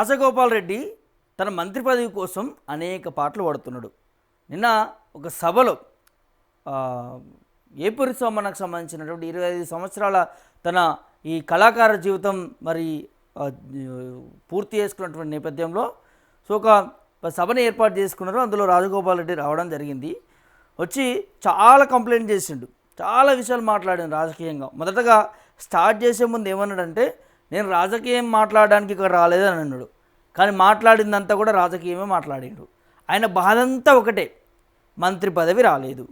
రాజగోపాల్ రెడ్డి తన మంత్రి పదవి కోసం అనేక పాటలు పాడుతున్నాడు. నిన్న ఒక సభలో ఏపూరి సోమన్నకు సంబంధించినటువంటి 25 సంవత్సరాల తన ఈ కళాకార జీవితం మరి పూర్తి చేసుకున్నటువంటి నేపథ్యంలో ఒక సభను ఏర్పాటు చేసుకున్నారు. అందులో రాజగోపాల్ రెడ్డి రావడం జరిగింది. వచ్చి చాలా కంప్లైంట్ చేసిండు, చాలా విషయాలు మాట్లాడాను రాజకీయంగా. మొదటగా స్టార్ట్ చేసే ముందు ఏమన్నాడంటే, నేను రాజకీయం మాట్లాడడానికి ఇక్కడ రాలేదని అన్నాడు. కానీ మాట్లాడిందంతా కూడా రాజకీయమే మాట్లాడిండు. ఆయన బాధ అంతా ఒకటే, మంత్రి పదవి రాలేదు,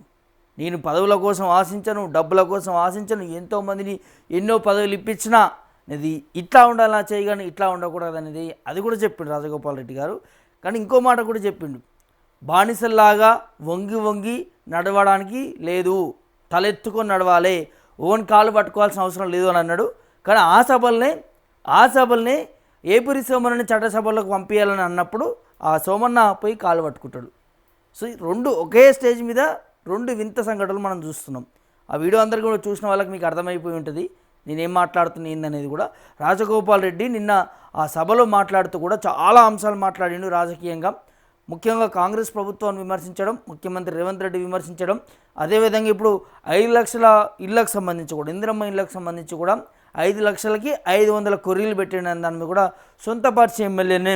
నేను పదవుల కోసం ఆశించను, డబ్బుల కోసం ఆశించను, ఎంతోమందిని ఎన్నో పదవులు ఇప్పించినా ఇది ఇట్లా ఉండాలా చేయగానే ఇట్లా ఉండకూడదు అనేది అది కూడా చెప్పిండు రాజగోపాల్ రెడ్డి గారు. కానీ ఇంకో మాట కూడా చెప్పిండు, బానిసల్లాగా వంగి వంగి నడవడానికి లేదు, తలెత్తుకొని నడవాలి, ఓన్ కాలు పట్టుకోవాల్సిన అవసరం లేదు అని అన్నాడు. కానీ ఆ సభల్నే ఏపూరి సోమన్నని చట్టసభలకు పంపించాలని అన్నప్పుడు ఆ సోమన్న పోయి కాలు పట్టుకుంటాడు. సో రెండు ఒకే స్టేజ్ మీద రెండు వింత సంఘటనలు మనం చూస్తున్నాం. ఆ వీడియో అందరికీ కూడా చూసిన వాళ్ళకి మీకు అర్థమైపోయి ఉంటుంది నేనేం మాట్లాడుతున్నా ఏందనేది కూడా. రాజగోపాల్ రెడ్డి నిన్న ఆ సభలో మాట్లాడుతూ కూడా చాలా అంశాలు మాట్లాడిండు రాజకీయంగా. ముఖ్యంగా కాంగ్రెస్ ప్రభుత్వాన్ని విమర్శించడం, ముఖ్యమంత్రి రేవంత్ రెడ్డి విమర్శించడం, అదేవిధంగా ఇప్పుడు 5 లక్షల ఇళ్లకు సంబంధించి కూడా, ఇందిరమ్మ ఇళ్లకు సంబంధించి కూడా 5 లక్షలకి 500 కొర్రీలు పెట్టిన దాని మీద కూడా సొంత పార్టీ ఎమ్మెల్యేనే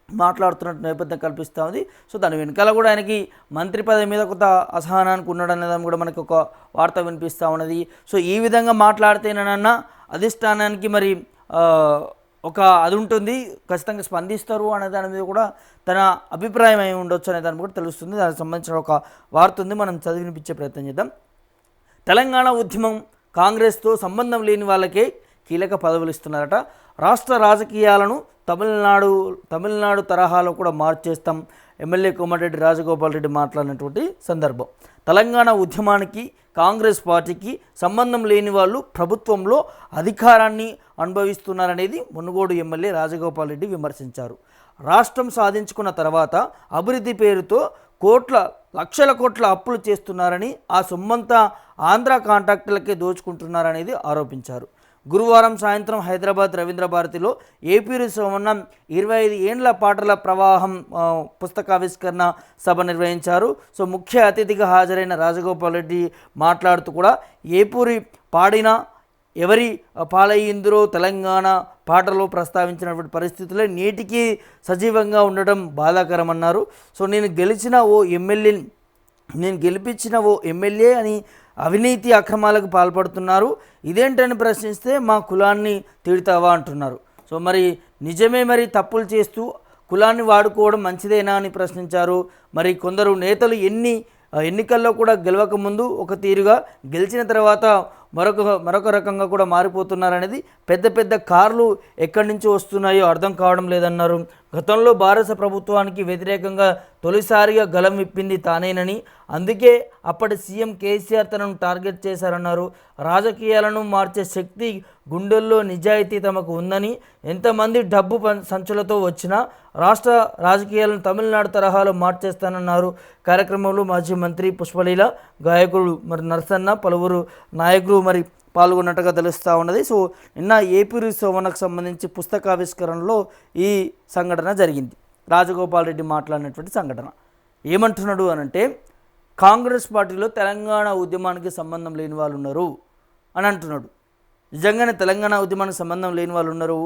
మాట్లాడుతున్నట్టు నేపథ్యం కల్పిస్తూ ఉంది. సో దాని వెనకాల కూడా ఆయనకి మంత్రి పదవి మీద కొంత అసహనానికి ఉన్నాడనేదాన్ని కూడా మనకి ఒక వార్త వినిపిస్తూ ఉన్నది. సో ఈ విధంగా మాట్లాడితేనన్నా అధిష్టానానికి మరి ఒక అది ఉంటుంది, ఖచ్చితంగా స్పందిస్తారు అనే దాని మీద కూడా తన అభిప్రాయం అయి ఉండొచ్చు అనే దాన్ని కూడా తెలుస్తుంది. దానికి సంబంధించిన ఒక వార్త ఉంది, మనం చదివినిపించే ప్రయత్నం చేద్దాం. తెలంగాణ ఉద్యమం కాంగ్రెస్తో సంబంధం లేని వాళ్ళకే కీలక పదవులు ఇస్తున్నారట. రాష్ట్ర రాజకీయాలను తమిళనాడు తరహాలో కూడా మార్చేస్తాం ఎమ్మెల్యే కోమటిరెడ్డి రాజగోపాల్ రెడ్డి మాట్లాడినటువంటి సందర్భం. తెలంగాణ ఉద్యమానికి కాంగ్రెస్ పార్టీకి సంబంధం లేని వాళ్ళు ప్రభుత్వంలో అధికారాన్ని అనుభవిస్తున్నారనేది మునుగోడు ఎమ్మెల్యే రాజగోపాల్ రెడ్డి విమర్శించారు. రాష్ట్రం సాధించుకున్న తర్వాత అభివృద్ధి పేరుతో లక్షల కోట్ల అప్పులు చేస్తున్నారని, ఆ సొమ్మంతా ఆంధ్ర కాంట్రాక్టులకే దోచుకుంటున్నారనేది ఆరోపించారు. గురువారం సాయంత్రం హైదరాబాద్ రవీంద్ర భారతిలో ఏపూరి సోమన్న 25 ఏండ్ల పాటల ప్రవాహం పుస్తకావిష్కరణ సభ నిర్వహించారు. సో ముఖ్య అతిథిగా హాజరైన రాజగోపాల్ రెడ్డి మాట్లాడుతూ కూడా ఏపూరి పాడిన ఎవరి పాలయ్యిందురో తెలంగాణ పాటలో ప్రస్తావించినటువంటి పరిస్థితులే నేటికి సజీవంగా ఉండడం బాధాకరమన్నారు. సో నేను గెలిపించిన ఓ ఎమ్మెల్యే అని అవినీతి అక్రమాలకు పాల్పడుతున్నారు, ఇదేంటని ప్రశ్నిస్తే మా కులాన్ని తిడతావా అంటున్నారు. సో మరి నిజమే, మరి తప్పులు చేస్తూ కులాన్ని వాడుకోవడం మంచిదేనా అని ప్రశ్నించారు. మరి కొందరు నేతలు ఎన్నికల్లో కూడా గెలవక ముందు ఒక తీరుగా, గెలిచిన తర్వాత మరొక రకంగా కూడా మారిపోతున్నారనేది, పెద్ద పెద్ద కార్లు ఎక్కడి నుంచి వస్తున్నాయో అర్థం కావడం లేదన్నారు. గతంలో భారత ప్రభుత్వానికి వ్యతిరేకంగా తొలిసారిగా గలం విప్పింది తానేనని, అందుకే అప్పటి సీఎం కేసీఆర్ తనను టార్గెట్ చేశారన్నారు. రాజకీయాలను మార్చే శక్తి, గుండెల్లో నిజాయితీ తమకు ఉందని, ఎంతమంది డబ్బు సంచులతో వచ్చినా రాష్ట్ర రాజకీయాలను తమిళనాడు తరహాలో మార్చేస్తానన్నారు. కార్యక్రమంలో మాజీ మంత్రి పుష్పలీల, గాయకుడు మరి నరసన్న, పలువురు నాయకులు మరి పాల్గొన్నట్టుగా తెలుస్తూ ఉన్నది. సో నిన్న ఏపూరి సోమన్నకు సంబంధించి పుస్తకావిష్కరణలో ఈ సంఘటన జరిగింది. రాజగోపాల్ రెడ్డి మాట్లాడినటువంటి సంఘటన ఏమంటున్నాడు అనంటే, కాంగ్రెస్ పార్టీలో తెలంగాణ ఉద్యమానికి సంబంధం లేని వాళ్ళు ఉన్నారు అని అంటున్నాడు. నిజంగానే తెలంగాణ ఉద్యమానికి సంబంధం లేని వాళ్ళు ఉన్నారు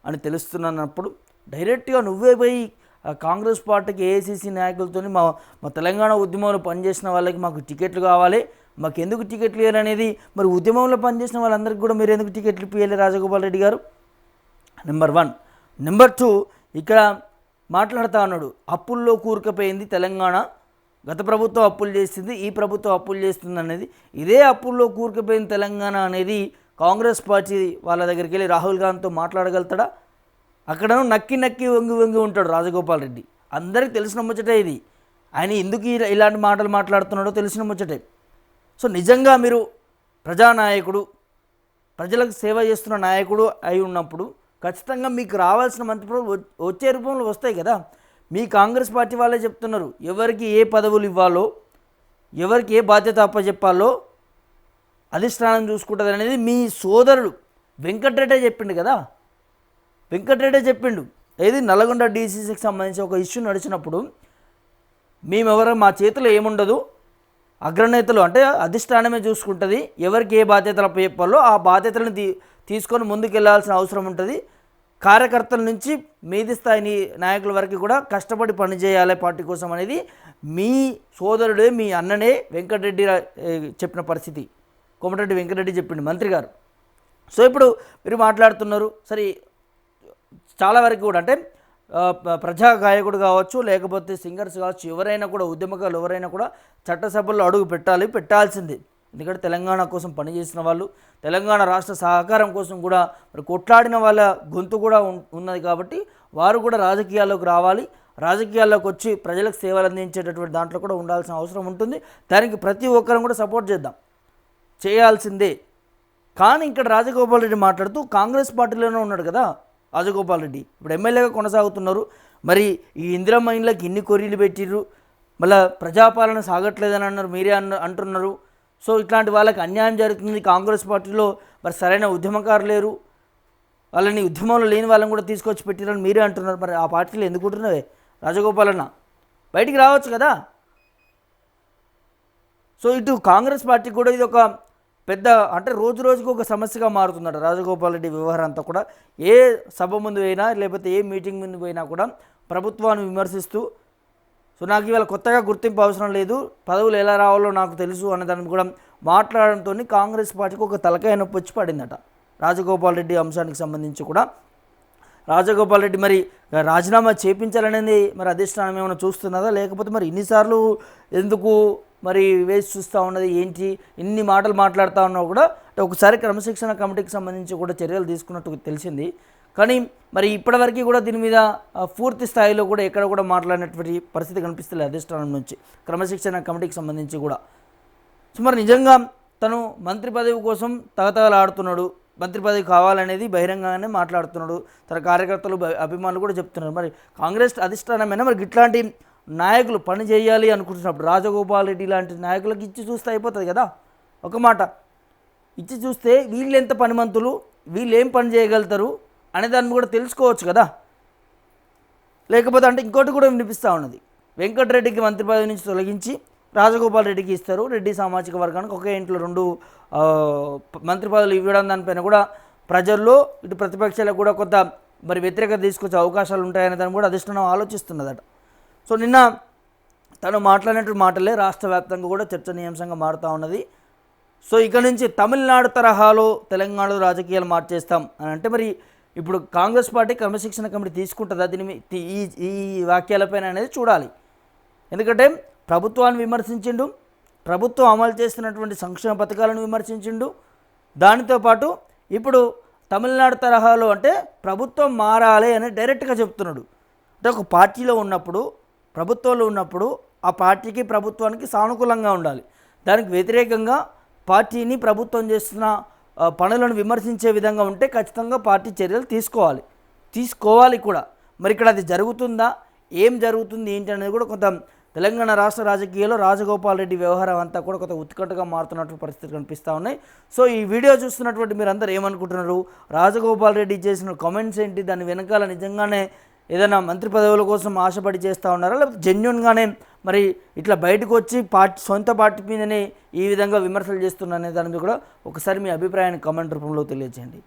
అని తెలుస్తున్నప్పుడు డైరెక్ట్గా నువ్వే పోయి కాంగ్రెస్ పార్టీకి ఏఐసీసీ నాయకులతో మా తెలంగాణ ఉద్యమంలో పనిచేసిన వాళ్ళకి మాకు టికెట్లు కావాలి, మాకు ఎందుకు టికెట్లు ఇవ్వాలి అనేది, మరి ఉద్యమంలో పనిచేసిన వాళ్ళందరికీ కూడా మీరు ఎందుకు టికెట్లు ఇవ్వాలి రాజగోపాల్ రెడ్డి గారు? నెంబర్ 1. నెంబర్ 2, ఇక్కడ మాట్లాడుతూ ఉన్నాడు, అప్పుల్లో కూరుకుపోయింది తెలంగాణ, గత ప్రభుత్వం అప్పులు చేసింది, ఈ ప్రభుత్వం అప్పులు చేస్తుంది అనేది. ఇదే అప్పుల్లో కూరుకుపోయిన తెలంగాణ అనేది కాంగ్రెస్ పార్టీ వాళ్ళ దగ్గరికి వెళ్ళి రాహుల్ గాంధీతో మాట్లాడగలుగుతాడా? అక్కడ నక్కి వంగి ఉంటాడు రాజగోపాల్ రెడ్డి. అందరికీ తెలిసిన ముచ్చటే ఇది. ఆయన ఎందుకు ఇలాంటి మాటలు మాట్లాడుతున్నాడో తెలిసిన ముచ్చటే. సో నిజంగా మీరు ప్రజానాయకుడు, ప్రజలకు సేవ చేస్తున్న నాయకుడు అయి ఉన్నప్పుడు ఖచ్చితంగా మీకు రావాల్సిన మంత్రి పదవులు వచ్చే రూపంలో వస్తాయి కదా. మీ కాంగ్రెస్ పార్టీ వాళ్ళే చెప్తున్నారు, ఎవరికి ఏ పదవులు ఇవ్వాలో, ఎవరికి ఏ బాధ్యత అప్పచెప్పాలో అధిష్టానం చూసుకుంటుంది అనేది మీ సోదరుడు వెంకటరెడ్డే చెప్పిండు కదా. వెంకటరెడ్డే చెప్పిండు, ఏది నల్గొండ డీసీసీకి సంబంధించి ఒక ఇష్యూ నడిచినప్పుడు మేమెవరో మా చేతిలో ఏముండదు, అగ్రనేతలు అంటే అధిష్టానమే చూసుకుంటుంది, ఎవరికి ఏ బాధ్యతలు చెప్పాలో ఆ బాధ్యతలను తీసుకొని ముందుకెళ్లాల్సిన అవసరం ఉంటుంది. కార్యకర్తల నుంచి మీది స్థాయి నాయకుల వరకు కూడా కష్టపడి పనిచేయాలి పార్టీ కోసం అనేది మీ సోదరుడే, మీ అన్ననే వెంకటరెడ్డి చెప్పిన పరిస్థితి. కోమటిరెడ్డి వెంకటరెడ్డి చెప్పిండు మంత్రి గారు. సో ఇప్పుడు మీరు మాట్లాడుతున్నారు సరే, చాలా వరకు కూడా అంటే ప్రజా గాయకుడు కావచ్చు, లేకపోతే సింగర్స్ కావచ్చు, ఎవరైనా కూడా ఉద్యమకారులు ఎవరైనా కూడా చట్టసభల్లో అడుగు పెట్టాల్సిందే. ఎందుకంటే తెలంగాణ కోసం పనిచేసిన వాళ్ళు, తెలంగాణ రాష్ట్ర సహకారం కోసం కూడా మరి కొట్లాడిన వాళ్ళ గొంతు కూడా ఉన్నది కాబట్టి వారు కూడా రాజకీయాల్లోకి రావాలి. రాజకీయాల్లోకి వచ్చి ప్రజలకు సేవలు అందించేటటువంటి దాంట్లో కూడా ఉండాల్సిన అవసరం ఉంటుంది. దానికి ప్రతి ఒక్కరం కూడా సపోర్ట్ చేయాల్సిందే. కానీ ఇక్కడ రాజగోపాల్ రెడ్డి మాట్లాడుతూ కాంగ్రెస్ పార్టీలోనే ఉన్నాడు కదా రాజగోపాల్ రెడ్డి, ఇప్పుడు ఎమ్మెల్యేగా కొనసాగుతున్నారు. మరి ఈ ఇందిరమ్మ ఇండ్లకి ఇన్ని కొర్రీలు పెట్టిర్రు, మళ్ళీ ప్రజాపాలన సాగట్లేదని అన్నారు, మీరే అంటున్నారు. సో ఇట్లాంటి వాళ్ళకి అన్యాయం జరుగుతుంది. కాంగ్రెస్ పార్టీలో మరి సరైన ఉద్యమకారులు లేరు, వాళ్ళని ఉద్యమంలో లేని వాళ్ళని కూడా తీసుకొచ్చి పెట్టిరని మీరే అంటున్నారు. మరి ఆ పార్టీలో ఎందుకుంటున్నావే రాజగోపాలన్న, బయటికి రావచ్చు కదా. సో ఇటు కాంగ్రెస్ పార్టీ కూడా ఇది ఒక పెద్ద అంటే రోజు రోజుకు ఒక సమస్యగా మారుతున్నాడు రాజగోపాల్ రెడ్డి వ్యవహారం అంతా కూడా. ఏ సభ ముందు పోయినా లేకపోతే ఏ మీటింగ్ ముందు పోయినా కూడా ప్రభుత్వాన్ని విమర్శిస్తూ, సో నాకు ఇవాళ కొత్తగా గుర్తింపు అవసరం లేదు, పదవులు ఎలా రావాలో నాకు తెలుసు అన్నదాన్ని కూడా మాట్లాడడంతో కాంగ్రెస్ పార్టీకి ఒక తలకాయ నొప్పి వచ్చి పడిందట రాజగోపాల్ రెడ్డి అంశానికి సంబంధించి కూడా. రాజగోపాల్ రెడ్డి మరి రాజీనామా చేయించాలనేది మరి అధిష్టానం ఏమైనా చూస్తున్నదా, లేకపోతే మరి ఇన్నిసార్లు ఎందుకు మరి వేసి చూస్తూ ఉన్నది ఏంటి, ఇన్ని మాటలు మాట్లాడుతూ ఉన్నా కూడా ఒకసారి క్రమశిక్షణ కమిటీకి సంబంధించి కూడా చర్యలు తీసుకున్నట్టు తెలిసింది. కానీ మరి ఇప్పటివరకు కూడా దీని మీద పూర్తి స్థాయిలో కూడా ఎక్కడ కూడా మాట్లాడినటువంటి పరిస్థితి కనిపిస్తుంది అధిష్టానం నుంచి క్రమశిక్షణ కమిటీకి సంబంధించి కూడా. సో మరి నిజంగా తను మంత్రి పదవి కోసం తగతగలాడుతున్నాడు, మంత్రి పదవి కావాలనేది బహిరంగంగానే మాట్లాడుతున్నాడు, తన కార్యకర్తలు అభిమానులు కూడా చెప్తున్నారు. మరి కాంగ్రెస్ అధిష్టానమైనా మరి ఇట్లాంటి నాయకులు పని చేయాలి అనుకుంటున్నప్పుడు రాజగోపాల్ రెడ్డి లాంటి నాయకులకు ఇచ్చి చూస్తే అయిపోతుంది కదా. ఒక మాట ఇచ్చి చూస్తే వీళ్ళు ఎంత పనిమంతులు, వీళ్ళు ఏం పని చేయగలుగుతారు అనే దాన్ని కూడా తెలుసుకోవచ్చు కదా. లేకపోతే అంటే ఇంకోటి కూడా వినిపిస్తూ ఉన్నది, వెంకటరెడ్డికి మంత్రి పదవి నుంచి తొలగించి రాజగోపాల్ రెడ్డికి ఇస్తారు, రెడ్డి సామాజిక వర్గానికి ఒకే ఇంట్లో 2 మంత్రి పదవులు ఇవ్వడం దానిపైన కూడా ప్రజల్లో ఇటు ప్రతిపక్షాలకు కూడా కొంత మరి వ్యతిరేకత తీసుకొచ్చే అవకాశాలు ఉంటాయనే దాన్ని కూడా అధిష్టానం ఆలోచిస్తున్నదట. సో నిన్న తను మాట్లాడినటువంటి మాటలే రాష్ట్ర వ్యాప్తంగా కూడా చర్చనీయాంశంగా మారుతూ ఉన్నది. సో ఇక నుంచి తమిళనాడు తరహాలో తెలంగాణలో రాజకీయాలు మార్చేస్తాం అని అంటే మరి ఇప్పుడు కాంగ్రెస్ పార్టీ క్రమశిక్షణ కమిటీ తీసుకుంటుందా దీని ఈ వాక్యాలపైన అనేది చూడాలి. ఎందుకంటే ప్రభుత్వాన్ని విమర్శించిండు, ప్రభుత్వం అమలు చేస్తున్నటువంటి సంక్షేమ పథకాలను విమర్శించిండు, దానితో పాటు ఇప్పుడు తమిళనాడు తరహాలో అంటే ప్రభుత్వం మారాలి అని డైరెక్ట్గా చెప్తున్నాడు. అంటే ఒక పార్టీలో ఉన్నప్పుడు, ప్రభుత్వంలో ఉన్నప్పుడు ఆ పార్టీకి ప్రభుత్వానికి సానుకూలంగా ఉండాలి, దానికి వ్యతిరేకంగా పార్టీని ప్రభుత్వం చేస్తున్న పనులను విమర్శించే విధంగా ఉంటే ఖచ్చితంగా పార్టీ చర్యలు తీసుకోవాలి కూడా. మరి ఇక్కడ అది జరుగుతుందా, ఏం జరుగుతుంది ఏంటి అనేది కూడా కొంత తెలంగాణ రాష్ట్ర రాజకీయాల్లో రాజగోపాల్ రెడ్డి వ్యవహారం అంతా కూడా కొంత ఉత్కంఠగా మారుతున్నటువంటి పరిస్థితులు కనిపిస్తూ ఉన్నాయి. సో ఈ వీడియో చూస్తున్నటువంటి మీరందరూ ఏమనుకుంటున్నారు, రాజగోపాల్ రెడ్డి చేసిన కామెంట్స్ ఏంటి, దాని వెనకాల నిజంగానే ఏదైనా మంత్రి పదవుల కోసం ఆశపడి చేస్తూ ఉన్నారా, లేకపోతే జెన్యున్గానే మరి ఇట్లా బయటకు వచ్చి సొంత పార్టీ మీదనే ఈ విధంగా విమర్శలు చేస్తున్నారనే దాని మీద కూడా ఒకసారి మీ అభిప్రాయాన్ని కామెంట్ రూపంలో తెలియజేయండి.